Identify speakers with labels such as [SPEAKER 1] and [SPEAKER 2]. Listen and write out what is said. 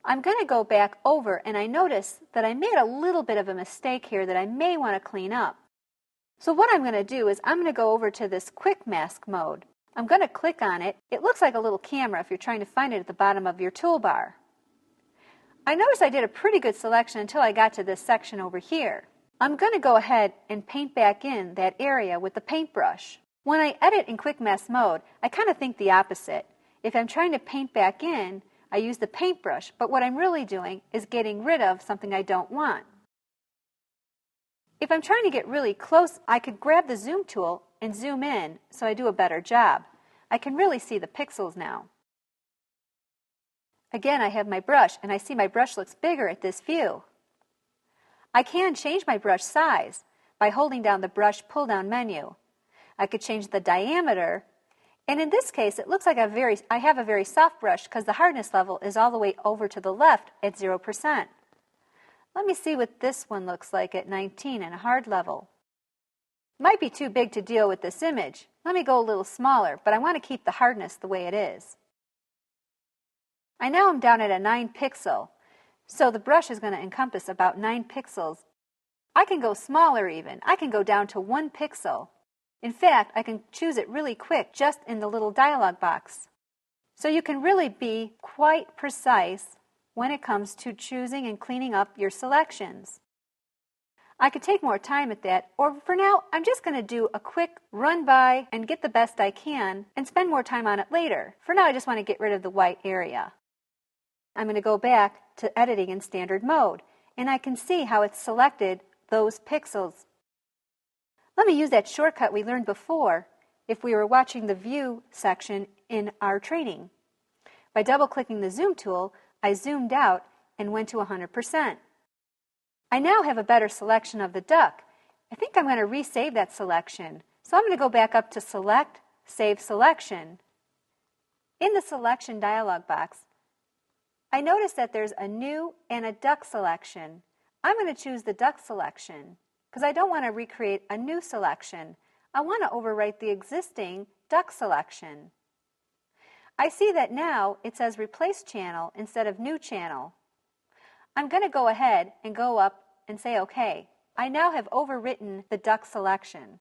[SPEAKER 1] I'm going to go back over, and I notice that I made a little bit of a mistake here that I may want to clean up. So what I'm going to do is I'm going to go over to this wQuickMask mode. I'm going to click on it. It looks like a little camera if you're trying to find it at the bottom of your toolbar. I noticed I did a pretty good selection until I got to this section over here. I'm going to go ahead and paint back in that area with the paintbrush. When I edit in wQuickMask mode, I kind of think the opposite. If I'm trying to paint back in, I use the paintbrush, but what I'm really doing is getting rid of something I don't want. If I'm trying to get really close, I could grab the zoom tool and zoom in so I do a better job. I can really see the pixels now. Again, I have my brush, and I see my brush looks bigger at this view. I can change my brush size by holding down the brush pull-down menu. I could change the diameter, and in this case, it looks like I have a very soft brush because the hardness level is all the way over to the left at 0%. Let me see what this one looks like at 19 and a hard level. Might be too big to deal with this image. Let me go a little smaller, but I want to keep the hardness the way it is. I now am down at a 9 pixel, so the brush is going to encompass about 9 pixels. I can go smaller even. I can go down to 1 pixel. In fact, I can choose it really quick just in the little dialog box. So you can really be quite precise when it comes to choosing and cleaning up your selections. I could take more time at that, or for now, I'm just going to do a quick run by and get the best I can and spend more time on it later. For now, I just want to get rid of the white area. I'm going to go back to editing in standard mode, and I can see how it's selected those pixels. Let me use that shortcut we learned before if we were watching the view section in our training. By double-clicking the zoom tool, I zoomed out and went to 100%. I now have a better selection of the duck. I think I'm going to resave that selection. So I'm going to go back up to Select, Save Selection. In the Selection dialog box, I notice that there's a new and a duck selection. I'm going to choose the duck selection because I don't want to recreate a new selection. I want to overwrite the existing duck selection. I see that now it says Replace Channel instead of New Channel. I'm going to go ahead and go up and say OK. I now have overwritten the duck selection.